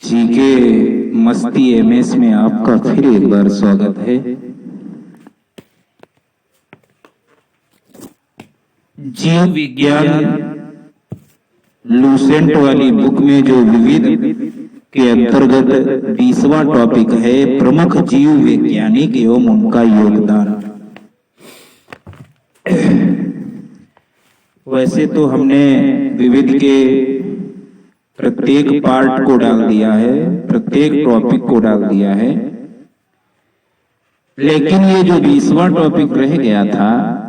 जी के मस्ती एमएस में आपका फिर एक बार स्वागत है। जीव विज्ञान लूसेंट वाली बुक में जो विविध के अंतर्गत 20वां टॉपिक है प्रमुख जीव वैज्ञानिक एवं उनका योगदान। वैसे तो हमने विविध के प्रत्येक पार्ट को डाल दिया है, प्रत्येक टॉपिक को डाल दिया है, लेकिन ये जो 20वां टॉपिक रह गया था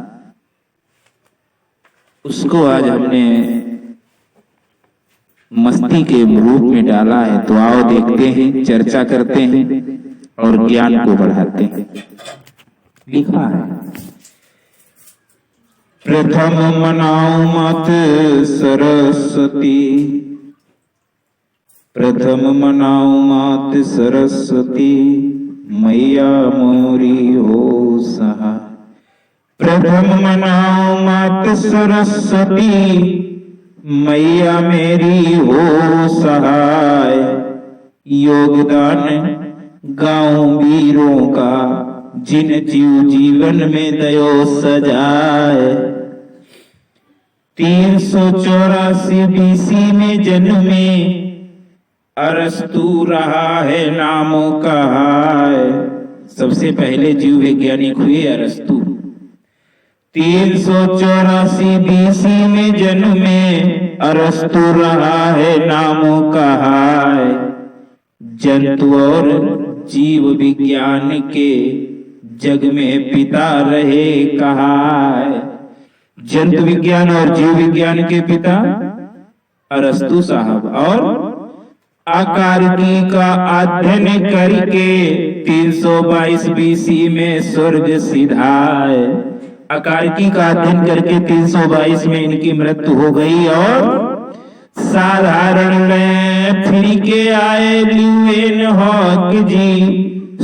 उसको आज हमने मस्ती के रूप में डाला है। तो आओ देखते हैं, चर्चा करते हैं और ज्ञान को बढ़ाते हैं। लिखा है, प्रथम मनाओ मत सरस्वती, प्रथम मनाओ मात सरस्वती, मैया मोरी हो सहा। प्रथम मनाओ मात सरस्वती, मैया मेरी हो सहाय। योगदान गांव वीरों का, जिन जीव जीवन में दयो सजाए। 384 बीसी में जन्मे, अरस्तु रहा है नामों का है। सबसे पहले जीव वैज्ञानिक हुए अरस्तु। 384 बीसी में जन्मे, अरस्तु रहा है नामों का है। जंतु और जीव विज्ञान के जग में पिता रहे कहा है। जंतु विज्ञान और जीव विज्ञान के पिता अरस्तु साहब। और आकारिकी का अध्ययन करके 322 बीसी में स्वर्ग सिधाए। आकारिकी का अध्ययन करके 322 में इनकी मृत्यु हो गई। और साधारण में फिर के आए ल्यूवेन हॉक जी,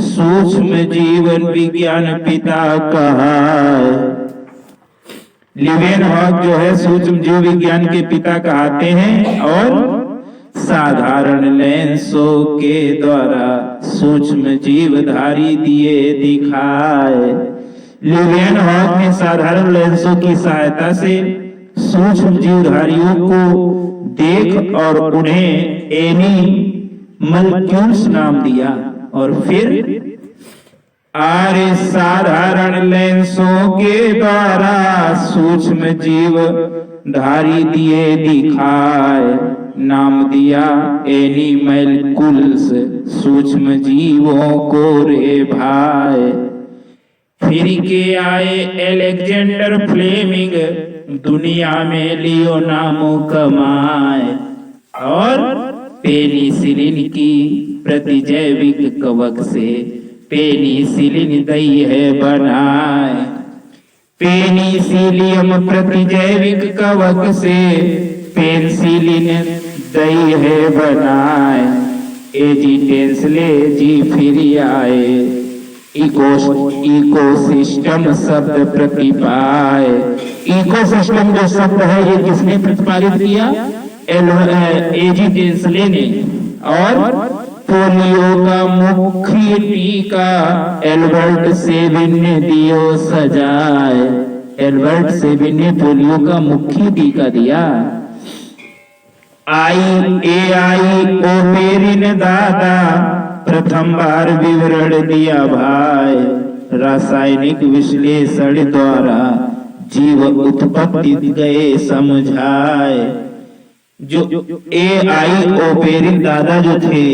सूक्ष्म जीवन विज्ञान पिता कहा। ल्यूवेन हॉक जो है सूक्ष्म जीव विज्ञान के पिता कहते हैं। और साधारण लेंसों के द्वारा सूक्ष्म जीवधारी दिए दिखाए। ल्यूवेन हॉक ने साधारण लेंसों की सहायता से सूक्ष्म जीवधारियों को देख और उन्हें एनिमल्क्यूल्स नाम दिया। और फिर आर्य साधारण लेंसों के द्वारा सूक्ष्म जीवधारी दिए दिखाए, नाम दिया एनिमल्क्यूल्स, सूक्ष्म जीवों को रे भाई। फिर के आए अलेक्जेंडर फ्लेमिंग, दुनिया में लियो नामों कमाए। और पेनिसिलिन की प्रतिजैविक कवक से पेनिसिलिन दई है बनाए। पेनिसिलियम प्रतिजैविक कवक से पेनिसिलिन दई है बनाए। एजी टेंसले जी फिर आए, इकोसिस्टम शब्द प्रतिपाए। इकोसिस्टम जो शब्द है ये किसने प्रतिपादित किया? एजी टेंसले ने। और पोलियो का मुख्य टीका एल्बर्ट सेविन ने दियो सजाए। एल्बर्ट सेविन ने पोलियो का मुख्य टीका दिया। आई ओपेरिन दादा, प्रथम बार विवरण दिया भाई। रासायनिक विश्लेषण द्वारा जीव उत्पत्ति गए समझाए। जो आई ओपेरिन दादा जो थे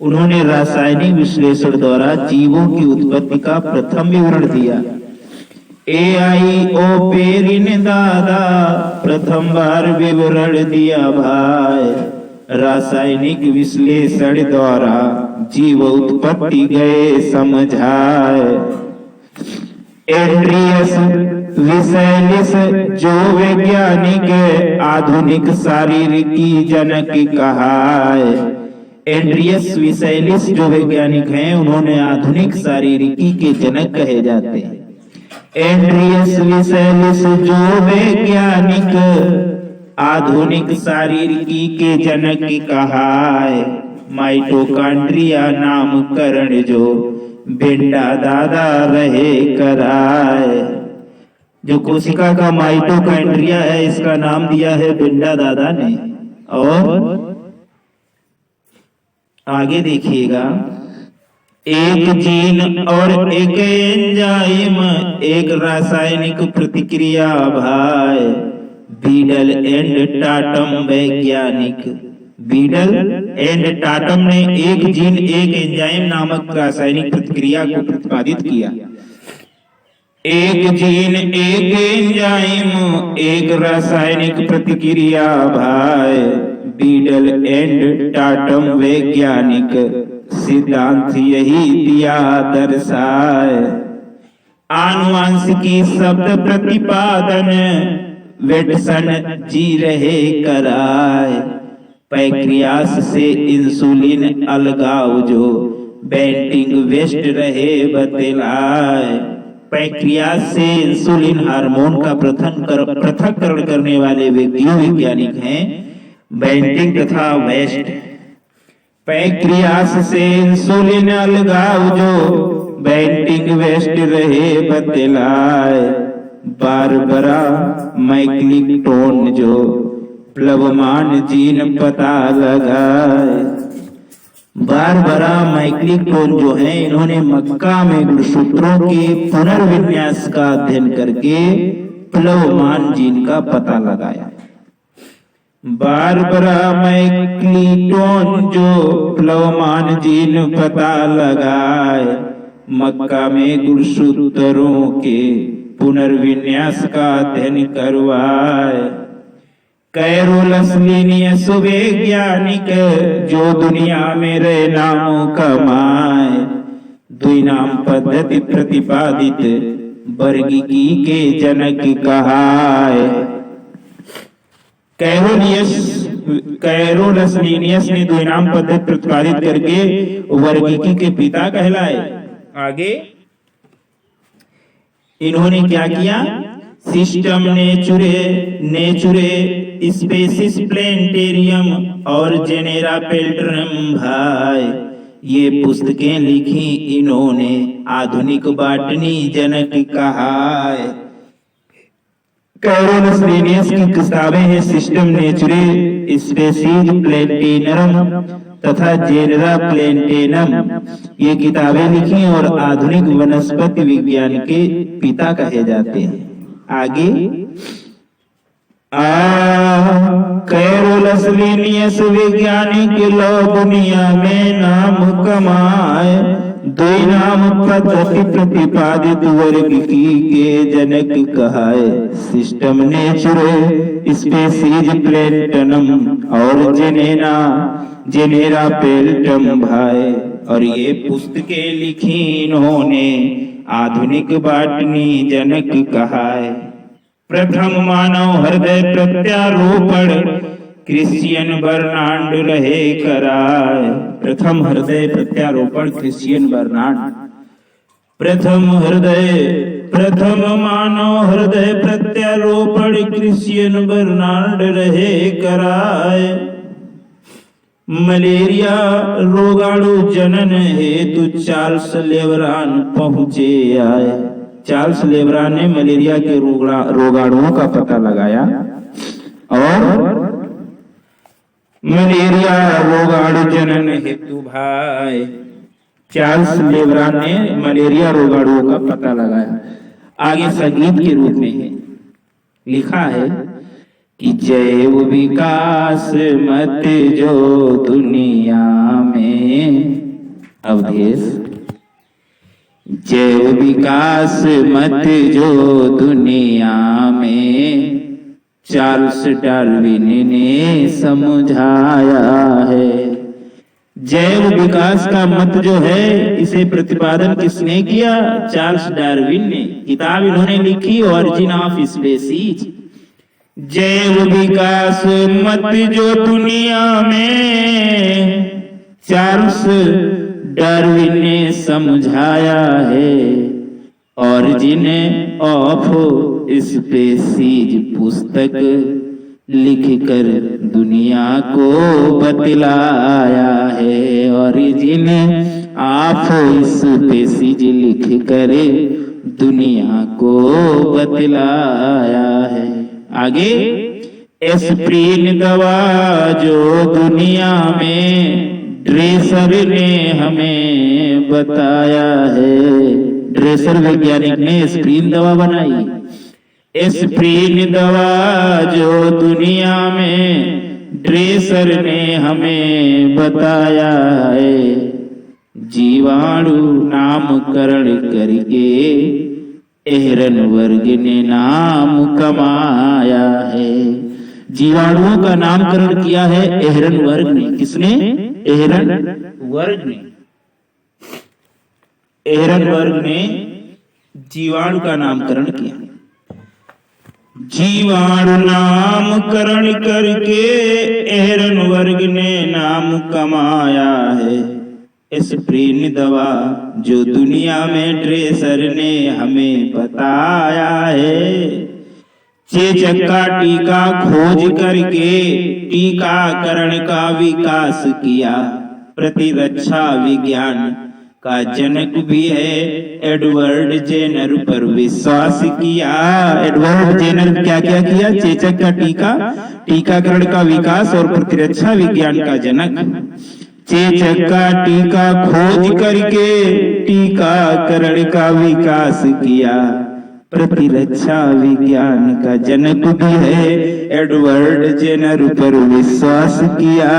उन्होंने रासायनिक विश्लेषण द्वारा जीवों की उत्पत्ति का प्रथम विवरण दिया। आई ओपेरिन दादा, प्रथम बार विवरण दिया भाई। रासायनिक विश्लेषण द्वारा जीव उत्पत्ति गए समझाए। एंड्रियस विसेलिस जो वैज्ञानिक आधुनिक शारीरिकी जनक कहा है। एंड्रियस विसेलिस जो वैज्ञानिक हैं उन्होंने आधुनिक शारीरिकी के जनक कहे जाते हैं। एंड्रियस विसेलिस जो वैज्ञानिक आधुनिक शारीरिकी के जनक कहा है। माइटोकॉन्ड्रिया नामकरण जो बिंडा दादा रहे कराए। जो कोशिका का माइटोकॉन्ड्रिया है इसका नाम दिया है बिंडा दादा ने। और आगे देखिएगा, एक जीन और एक एंजाइम एक रासायनिक प्रतिक्रिया भाई। बीडल एंड टाटम वैज्ञानिक, बीडल एंड टाटम ने एक जीन एक एंजाइम नामक रासायनिक प्रतिक्रिया को प्रतिपादित किया। एक जीन एक एंजाइम एक रासायनिक प्रतिक्रिया भाई। बीडल एंड टाटम वैज्ञानिक सिद्धांत यही दिया दर्शाए। आनुवांशिकी शब्द प्रतिपादन वेटसन जी रहे कराए। पैक्रियास से इंसुलिन अलगाव जो बेंटिंग वेस्ट रहे बतलाए। पैक्रियास से इंसुलिन हार्मोन का पृथक्करण करने वाले वैज्ञानिक हैं बेंटिंग तथा वेस्ट। पैक्रियास से इंसुलिन अलगाव जो बेंटिंग वेस्ट रहे बतलाए। बारबरा मैक्लिंटन जो प्लवमान जीन पता लगाए। बारबरा मैक्लिंटन जो है इन्होंने मक्का में गुणसूत्रों के पुनर्विन्यास का अध्ययन करके प्लवमान जीन का पता लगाया। बारबरा मैक्लिंटन जो प्लवमान जीन पता लगाए। मक्का में गुणसूत्रों के पुनर्विन्यास का अध्ययन करवाए। कैरोलस लीनियस वैज्ञानिक जो दुनिया में रहे नामों कमाए। द्विनाम पद्धति प्रतिपादित वर्गीकी के जनक कहाए। कैरोलस लीनियस ने द्विनाम पद्धति प्रतिपादित करके वर्गीकी के पिता कहलाए। आगे इन्होंने क्या किया, सिस्टम नेचुरे स्पेसिस प्लेनेटेरियम और जेनेरा पेल्ट्रम भाई। ये पुस्तकें लिखी इन्होंने आधुनिक बॉटनी जनक कहाए। कैरोलस लीनियस की किताबें हैं सिस्टम नेचुरे स्पेसीज प्लेनेटेरियम तथा जेनेरा प्लेनेटेरियम। ये किताबें लिखी और आधुनिक वनस्पति विज्ञान के पिता कहे जाते हैं। आगे कैरोलस लीनियस वैज्ञानिक लो दुनिया में नाम कमाए। द्विनाम पद्धति प्रतिपादित वर्गीकी के जनक कहाए। सिस्टम नेचुरे स्पेसीज प्लेनेटनम और जेनेरा पेल्टम भाई। और ये पुस्तकें लिखी इन्होंने आधुनिक बॉटनी जनक कहाए। प्रथम मानव हृदय प्रत्यारोपण क्रिश्चियन बर्नार्ड रहे कराए। प्रथम हृदय प्रत्यारोपण क्रिश्चियन बर्नार्ड। प्रथम मानव हृदय प्रत्यारोपण क्रिश्चियन बर्नार्ड रहे कराए। मलेरिया रोगाणु जनन हेतु चार्ल्स लेवरान पहुंचे आए। चार्ल्स लेवरान ने मलेरिया के रोगाणुओं का पता लगाया और मलेरिया रोगाणु जनन हेतु भाई चार्ल्स लेवरान ने मलेरिया रोगाणुओं का पता लगाया। आगे संगीत के रूप में है, लिखा है कि जैव विकास मत जो दुनिया में अवधेश। जैव विकास मत जो दुनिया में चार्ल्स डार्विन ने समझाया है। जैव विकास का मत जो है इसे प्रतिपादन किसने किया? चार्ल्स डार्विन ने। किताब इन्होंने लिखी ऑरिजिन ऑफ स्पीसीज। जैव विकास मत जो दुनिया में चार्ल्स डार्विन ने समझाया है। ऑरिजिन ऑफ स्पीसीज पुस्तक लिख कर दुनिया को बतलाया है। ओरिजिन ऑफ स्पीसीज लिख कर दुनिया को बतलाया है। आगे एस्प्रिन दवा जो दुनिया में ड्रेसर ने हमें बताया है। ड्रेसर वैज्ञानिक ने एस्प्रिन दवा बनाई। एस्प्रिन दवा जो दुनिया में ड्रेसर ने हमें बताया है। जीवाणु नामकरण करके एहरन वर्ग ने नाम कमाया है। जीवाणुओं का नामकरण किया है एहरन वर्ग ने। किसने? एहरन वर्ग ने। एहरन वर्ग ने जीवाणु का नामकरण किया। जीवाणु नामकरण करके एहरन वर्ग ने नाम कमाया है। एस्प्रिन दवा जो दुनिया में ड्रेसर ने हमें बताया है। चेचक का टीका खोज करके टीकाकरण का विकास किया। प्रतिरक्षा विज्ञान का जनक भी है एडवर्ड जेनर पर विश्वास किया। एडवर्ड जेनर क्या क्या किया? चेचक का टीकाकरण का विकास और प्रतिरक्षा विज्ञान का जनक। चेचक का टीका खोज करके टीकाकरण का विकास किया। प्रतिरक्षा विज्ञान का जनक भी है एडवर्ड जेनर पर विश्वास किया।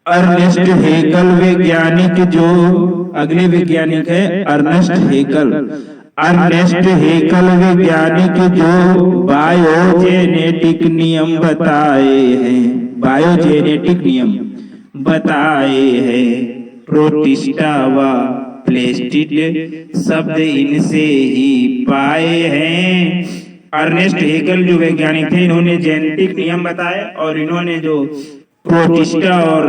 अर्नेस्ट हेकल वैज्ञानिक जो अगले वैज्ञानिक है अर्नेस्ट हेकल। अर्नेस्ट हेकल वैज्ञानिक जो बायोजेनेटिक नियम बताए हैं। बायोजेनेटिक नियम बताए हैं। प्रोटिस्टा व प्लेस्टिड शब्द इनसे ही पाए हैं। अर्नेस्ट हेकल जो वैज्ञानिक थे इन्होंने जेनेटिक नियम बताए और इन्होंने जो प्रोटिस्टा और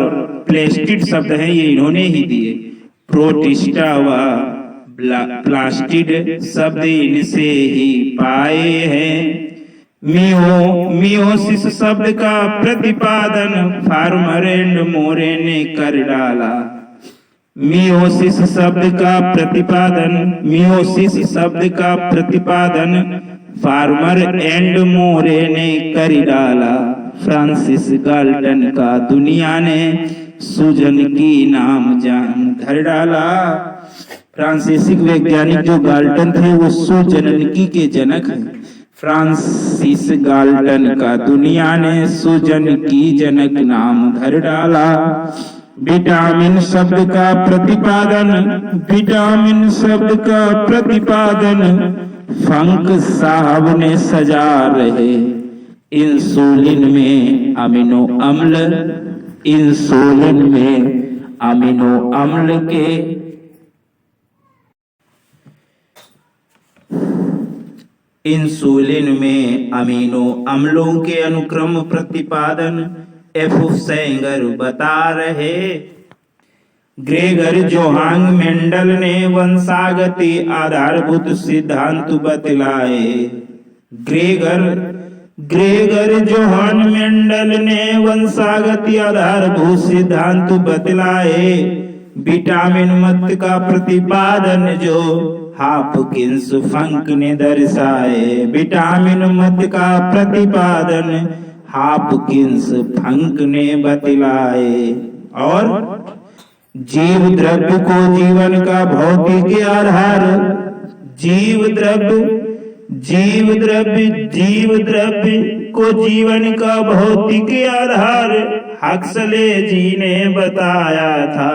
प्लेस्टिड शब्द हैं ये इन्होंने ही दिए। प्रोटिस्टा व प्लास्टिड शब्द इनसे ही पाए हैं। मियोसिस शब्द का प्रतिपादन फार्मर एंड मोरे ने कर डाला। मियोसिस शब्द का प्रतिपादन फार्मर एंड मोरे ने कर डाला। फ्रांसिस गाल्टन का दुनिया ने सूजन की नाम जान धर डाला। फ्रांसीसी वैज्ञानिक जो गाल्टन थे वो सूजनकी के जनक हैं। फ्रांसिस गाल्टन का दुनिया ने सूजन की जनक नाम धर डाला। विटामिन शब्द का प्रतिपादन फंक साहब ने सजा रहे। इंसुलिन में अमीनो अम्ल के इंसुलिन में अमीनो अम्लों के अनुक्रम प्रतिपादन एफ सेंगर बता रहे। ग्रेगर जोहान मेंडल ने वंशागति आधारभूत सिद्धांत बतलाए। ग्रेगर जोहान मेंडल ने वंशागति आधारभूत सिद्धांत बतलाए। विटामिन मत का प्रतिपादन जो हॉपकिंस फंक ने दर्शाए। विटामिन मत का प्रतिपादन हॉपकिंस फंक ने बतलाए। और जीव द्रव्य को जीवन का भौतिक आधार जीव द्रव्य को जीवन का भौतिक आधार हक्सले जी ने बताया था।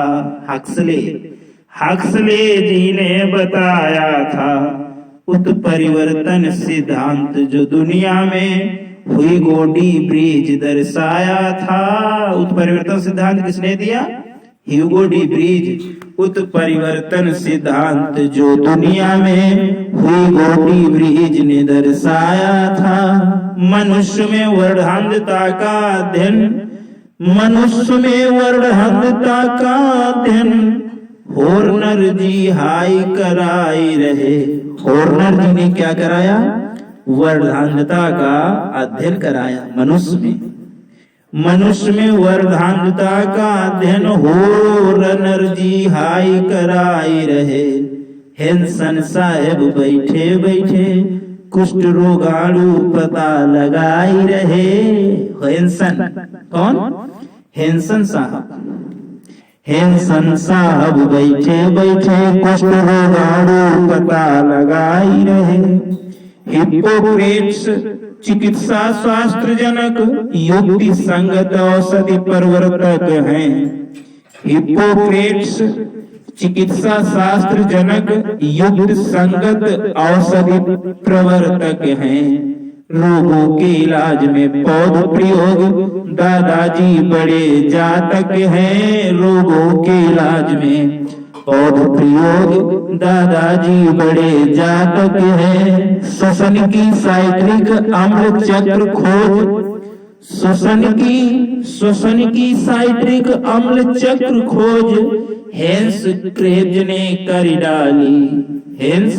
हक्सले जी ने बताया था। उत्परिवर्तन सिद्धांत जो दुनिया में ह्यूगो डी ब्रीज दर्शाया था। उत्परिवर्तन सिद्धांत किसने दिया? Hugo de Vries. उत्परिवर्तन सिद्धांत जो दुनिया में ह्यूगो डी ब्रीज ने दर्शाया था। मनुष्य में वर्णांधता का अध्ययन हॉर्नर जी हाई कराई रहे। हॉर्नर जी ने क्या कराया? वर्धांधता का अध्ययन कराया। मनुष्य में वर्धांधता का अध्ययन हो, रनर्जी हाई कराई रहे। हेंसन साहेब बैठे बैठे कुष्ठ रोगाणु पता लगाई रहे। हेंसन कौन? हेंसन साहब बैठे बैठे कुष्ठ रोगाणु पता लगाई रहे। हिप्पोक्रेट्स चिकित्सा शास्त्र जनक युक्ति संगत औषधि प्रवर्तक हैं। हिप्पोक्रेट्स चिकित्सा शास्त्र जनक युक्त संगत औषधि प्रवर्तक हैं। रोगों के इलाज में पौध प्रयोग दादाजी बड़े जातक हैं। रोगों के इलाज में पौध प्रयोग दादाजी बड़े जातक हैं। श्वसन की साइट्रिक अम्ल चक्र खोज, श्वसन की साइट्रिक अम्ल चक्र खोज हेंस क्रेब्ज ने कर डाली। हेंस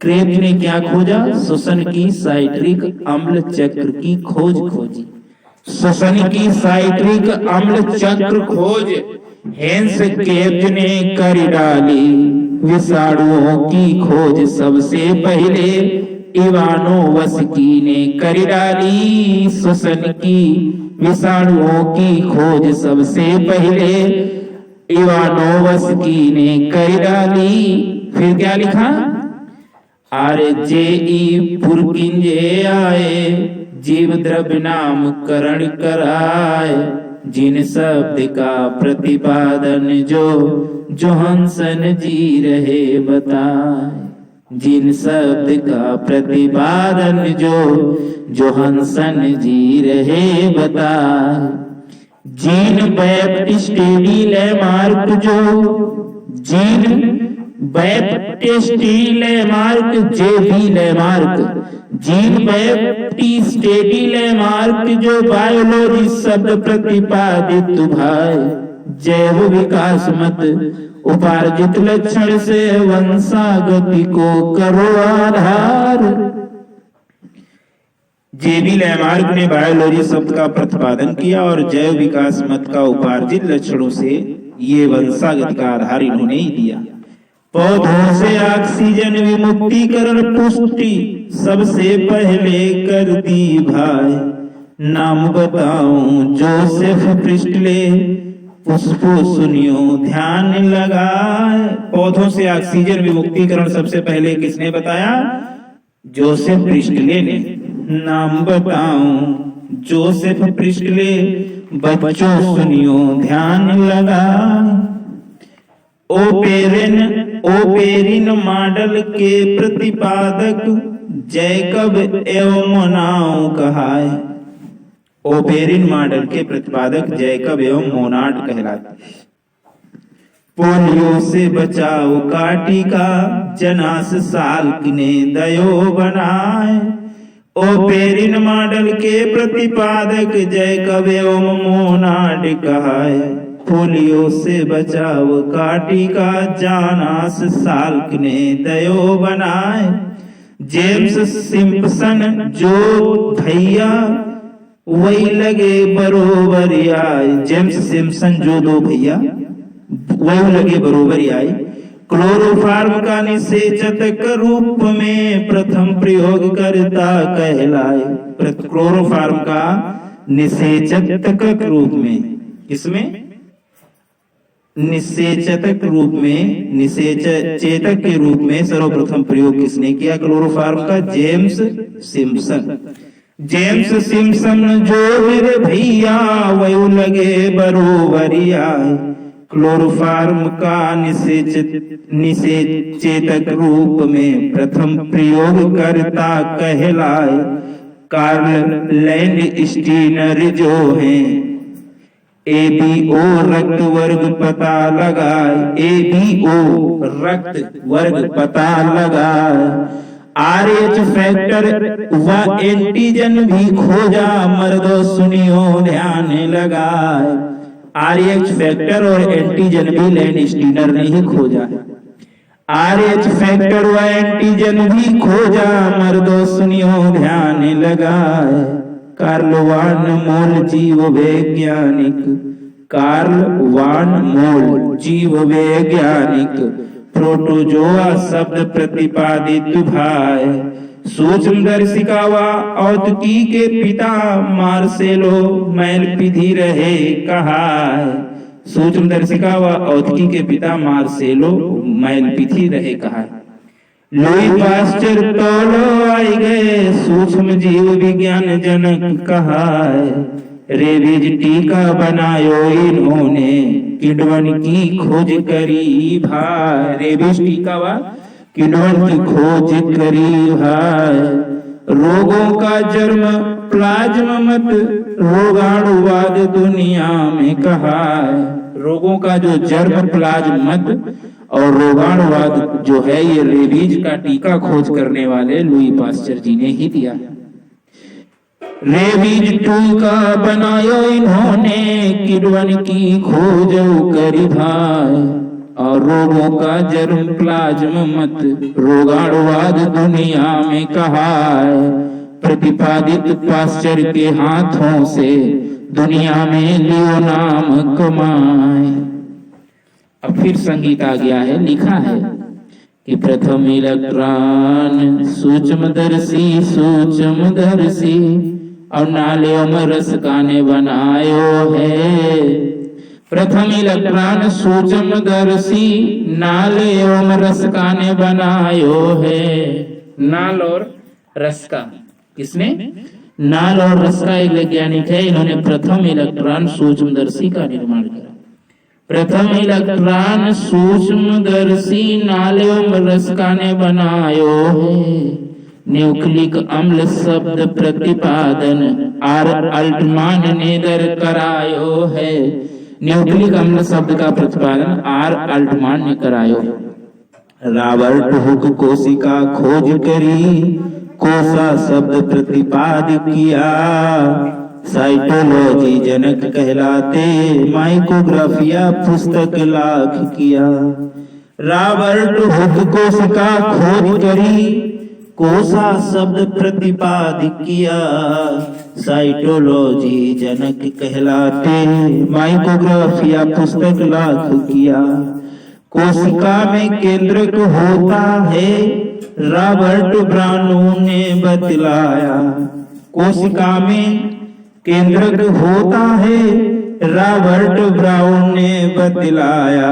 क्रेब्ज ने क्या खोजा? श्वसन की साइट्रिक अम्ल चक्र की खोज खोजी। श्वसन की साइट्रिक अम्ल चक्र खोज हेंस क्रेब्ज ने कर डाली। विषाणुओं की खोज सबसे पहले इवानोवस्की ने कर डाली। श्वसन की विषाणुओं की खोज सबसे पहले इवानोवस्की ने कर डाली। फिर क्या लिखा? RJE पुरकिंजे आए, जीव द्रव्य नामकरण कराए। जिन शब्द का प्रतिपादन जो जोहानसन जी रहे बताए। जिन शब्द का प्रतिपादन जो जोहानसन जी रहे बताए। जीन बैप्टिस्ट लेमार्क जो जीन बैप्टिस्ट लेमार्क जेबी लेमार्क जीन बैप्टिस्ट लेमार्क जो बायोलॉजी शब्द प्रतिपादित भाई। जैव विकास मत उपार्जित लक्षण से वंशागति को करो आधार। जेबी लेमार्क ने बायोलॉजी शब्द का प्रतिपादन किया और जैव विकास मत का उपार्जित लक्षणों से ये वंशागत का आधार इन्होंने ही दिया। पौधों से ऑक्सीजन विमुक्तिकरण पुष्टि सबसे पहले कर दी भाई। नाम बताऊं जोसेफ प्रिस्टले, पुष्पो सुनियो ध्यान लगाए। पौधों से ऑक्सीजन विमुक्तिकरण सबसे पहले किसने बताया? जोसेफ प्रिस्टले ने। नाम बताऊं जोसेफ प्रिस्टले, बच्चों सुनियो ध्यान लगाए। ओपेरिन मॉडल के प्रतिपादक जैकब एवं मोनाड कहाए। ओपेरिन मॉडल के प्रतिपादक जैकब एवं मोनाड कहलाते। पोलियो से बचाओ का टीका जनास साल्क ने दयो बनाए। ओपेरिन मॉडल के प्रतिपादक जैकब एवं मोनाड कहाए। पोलियो से बचाव का टीका जॉनास साल्क ने दयो बनाए। जेम्स सिम्पसन जो भैया वही लगे बरोबर आए। जेम्स सिम्पसन जो दो भैया वही लगे बरोबर आए। क्लोरोफार्म का निषेचक रूप में प्रथम प्रयोग करता कहलाए। क्लोरोफार्म का निषेचक रूप में, इसमें निषेचक रूप में, निषेचेतक के रूप में सर्वप्रथम प्रयोग किसने किया क्लोरोफार्म का? James Simpson. जेम्स सिम्पसन जो मेरे भैया वही लगे बरोबरिया। क्लोरोफार्म का निषेचेतक रूप में प्रथम प्रयोग करता कहलाए। कार्ल लैंड स्टीनर जो हैं ABO रक्त वर्ग पता लगाए। ABO रक्त वर्ग पता लगाए। RH फैक्टर व एंटीजन भी खोजा मर्दों सुनियो ध्यान लगाए। RH फैक्टर और एंटीजन भी लैंड स्टीनर ने ही खोजा है। RH फैक्टर व एंटीजन भी खोजा, मर्दों सुनियो ध्यान लगाए। कार्ल वान मोल जीव वैज्ञानिक, कार्ल वान मोल जीव वैज्ञानिक, प्रोटोजोआ शब्द प्रतिपादित भाई। सूक्ष्मदर्शिका व औतकी के पिता मार्सेलो मैलपीधी रहे कहा। सूक्ष्मदर्शिका व औतकी के पिता मार्सेलो मैलपीधी रहे कहा। लुई पास्चर तौलो आई गए, सूक्ष्म जीव विज्ञान जनक कहा। रेबीज टीका बनायो इन्होंने, किण्वन की खोज करी भाई। रेबीज टीका व किण्वन की खोज करी भाई। रोगों का जन्म प्लाज्मा मत, रोगाणुवाद दुनिया में कहा। रोगों का जो जन्म प्लाज्मत और रोगाणुवाद जो है, ये रेबीज का टीका खोज करने वाले लुई पास्चर जी ने ही दिया। रेबीज टीका बनायो इन्होंने, किण्वन की खोज करी भाई। और रोगों का जन्म प्लाज्मा मत, रोगाणुवाद दुनिया में कहा। प्रतिपादित पास्चर के हाथों से दुनिया में लियो नाम कमाए। अब फिर संगीत आ गया है, लिखा है कि प्रथम इलेक्ट्रॉन सूक्ष्मदर्शी और नालियों में रसिका ने बनायो है। प्रथम इलेक्ट्रॉन सूक्ष्मदर्शी नालियों में रसिका ने बनायो है। नाल और रसिका, किसने? नाल और रसिका एक वैज्ञानिक है, इन्होंने प्रथम इलेक्ट्रॉन सूक्ष्मदर्शी का निर्माण किया। प्रथम इलेक्ट्रॉन सूक्ष्मदर्शी नालियों में रसिका ने बनायो है। न्यूक्लिक अम्ल शब्द प्रतिपादन आर अल्टमान ने दर करायो है। न्यूक्लिक अम्ल शब्द का प्रतिपादन आर अल्टमान ने करायो। रॉबर्ट हुक कोशिका खोज करी, कोसा शब्द प्रतिपादित किया। साइटोलॉजी जनक कहलाते, माइक्रोग्राफिया पुस्तक लाख किया। रॉबर्ट हुक कोशिका खोज करी, कोसा शब्द प्रतिपादित किया। साइटोलॉजी जनक कहलाते, माइक्रोग्राफिया पुस्तक लाख किया। कोशिका में केंद्रक होता है, रॉबर्ट ब्राउन ने बतलाया। कोशिका में केंद्रक होता है, रॉबर्ट ब्राउन ने बतलाया।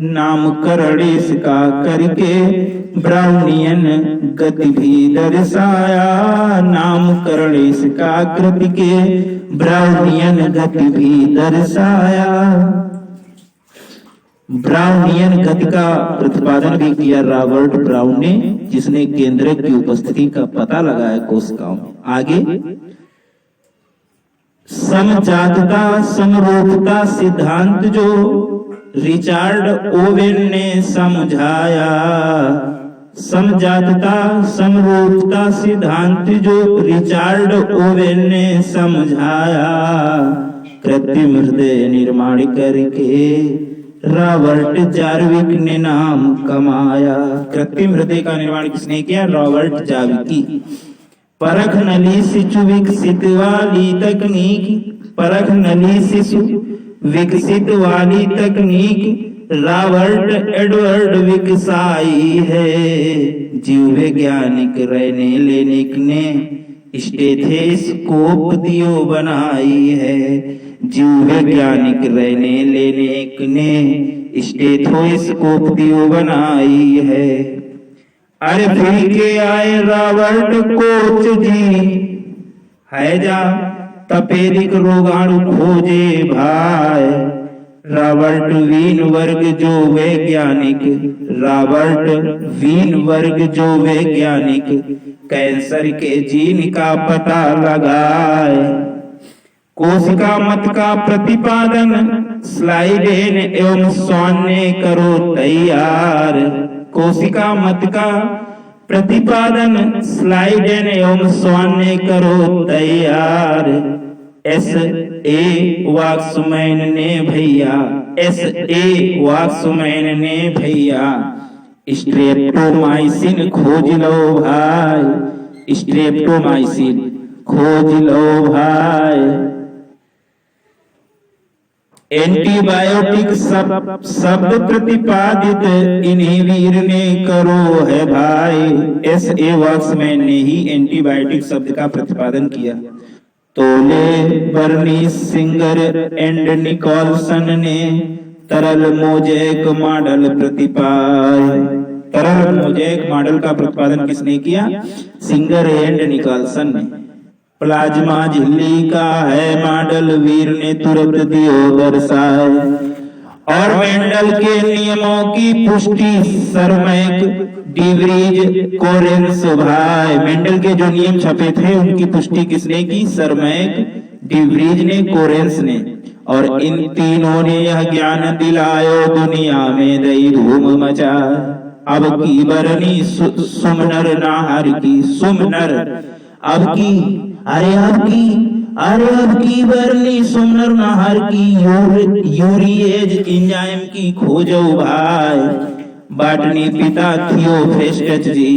नामकरण इसका करके ब्राउनियन गति भी दर्शाया। नामकरण इसका कृति के ब्राउनियन गति भी दर्शाया। ब्राउनियन गति का प्रतिपादन भी किया रॉबर्ट ब्राउन ने, जिसने केंद्रक की उपस्थिति का पता लगाया कोशिकाओं में। आगे समजातता समरूपता सिद्धांत जो रिचार्ड ओवेन ने समझाया। समजातता समरूपता सिद्धांत जो रिचार्ड ओवेन ने समझाया। कृत्रिम हृदय निर्माण करके रॉबर्ट जार्विक ने नाम कमाया। कृत्रिम हृदय का निर्माण किसने किया? Robert Jarvik. परख नली शिशु विकसित वाली तकनीक, परख नली शिशु विकसित वाली तकनीक रॉबर्ट एडवर्ड विकसाई है। जीव वैज्ञानिक रेने लेनिक ने स्टेथोस्कोप दियो बनाई है। जीव वैज्ञानिक रेने लेनिक ने स्टेथोस्कोप दियो बनाई है। अरे फिर के आए रॉबर्ट कोच जी, है जा तपेदिक रोगाणु खोजे भाई। रॉबर्ट वीनबर्ग जो वैज्ञानिक, रॉबर्ट वीनबर्ग जो वैज्ञानिक कैंसर के जीन का पता लगाए। कोशिका मत का प्रतिपादन स्लाइडेन एवं स्वान ने करो तैयार। कोशिका मत का प्रतिपादन स्लाइडेन एवं स्वान ने करो तैयार। S.A. वाक्समैन ने भैया, S.A. वाक्समैन ने भैया स्ट्रेप्टोमाइसिन खोज लो भाई, स्ट्रेप्टोमाइसिन खोज लो भाई। एंटीबायोटिक शब्द प्रतिपादित इन्हीं वीर ने करो है भाई। एस.ए. वॉक्समैन ने ही एंटीबायोटिक शब्द का प्रतिपादन किया। तोले बर्नी सिंगर एंड निकोलसन ने तरल मोजेक मॉडल तरल मोजेक मॉडल का प्रतिपादन किसने किया? सिंगर एंड निकोलसन ने। प्लाज्मा झिल्ली का है मॉडल, वीर ने तुरंत दियो दर्शाए। और मेंडल के नियमों की पुष्टि सरमैक डिवरीज कोरेंस भाई। मेंडल के जो नियम छपे थे उनकी पुष्टि किसने की? सरमैक डिवरीज ने, कोरेंस ने। और इन तीनों ने यह ज्ञान दिलायो दुनिया में दई धूम मचा। अब की बरनी सुमनर नाहर की, सुमनर अब की, अरे अब की बरनी सुमनर नाहर की यूरिएज एंजाइम की खोजो भाई। बाटनी पिता थियोफ्रेस्टस जी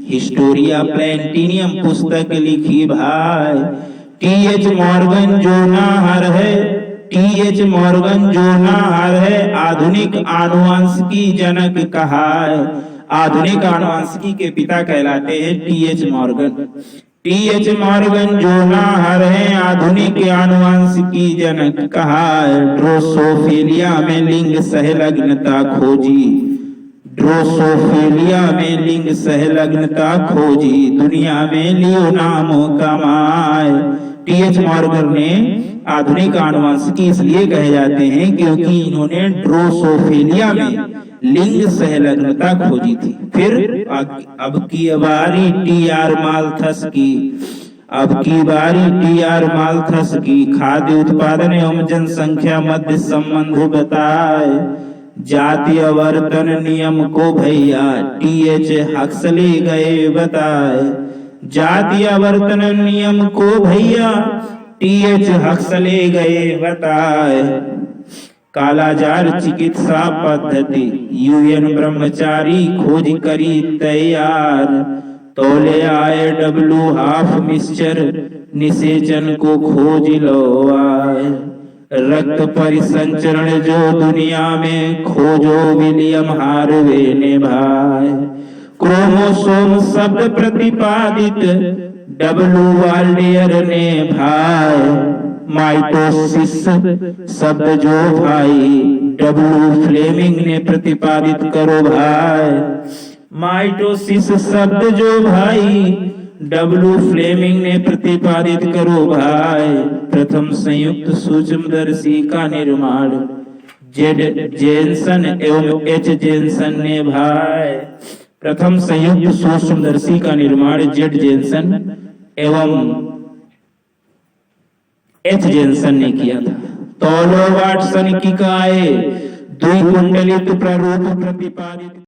हिस्टोरिया प्लैंटिनियम पुस्तक लिखी भाई। टी.एच. मॉर्गन जो नाहर है, टी.एच. मॉर्गन जो नाहर है आधुनिक आनुवंशिकी जनक कहा है। आधुनिक आनुवंशिकी के पिता कहलाते हैं टी.एच. मॉर्गन। टी.एच. मॉर्गन जो नाहर है आधुनिक आनुवंशिकी जनक कहा है। ड्रोसोफिलिया में लिंग सहलग्नता खोजी, ड्रोसोफिलिया में लिंग सहलग्नता खोजी, दुनिया में लियो नाम कमाए। टी.एच. मॉर्गन ने आधुनिक आनुवंशिकी इसलिए कहे जाते हैं क्योंकि इन्होंने ड्रोसोफिलिया में लिंग सहलग्नता खोजी थी। फिर अब की बारी टी.आर. माल्थस की, अब की बारी टी.आर. माल्थस की खाद्य उत्पादन एवं जनसंख्या मध्य संबंध बताए। जातीय वर्तन नियम को भैया टी.एच. हक्सले गए बताए। जातीय वर्तन नियम को भैया टी.एच. हक्सले गए बताए। कालाजार चिकित्सा पद्धति यूएन ब्रह्मचारी खोज करी तैयार। तोले आए डब्लू हाफ मिक्सचर निषेचन को खोज लो आए। रक्त परिसंचरण जो दुनिया में खोजो विलियम हार्वे ने भाई। क्रोमोसोम शब्द प्रतिपादित डब्लू वाल्डियर ने भाई। माइटोसिस शब्द जो भाई डब्लू फ्लेमिंग ने प्रतिपादित करो भाई। माइटोसिस शब्द जो भाई डब्लू फ्लेमिंग ने प्रतिपादित करो भाई। प्रथम संयुक्त सूक्ष्मदर्शी का निर्माण जेड जेनसन एवं एच जेनसन ने भाई। प्रथम संयुक्त सूक्ष्मदर्शी का निर्माण जेड जेनसन एवं एच जेनसन ने किया था। तोलो वाटसन की काय द्विकुंडलित प्रारूप प्रतिपादित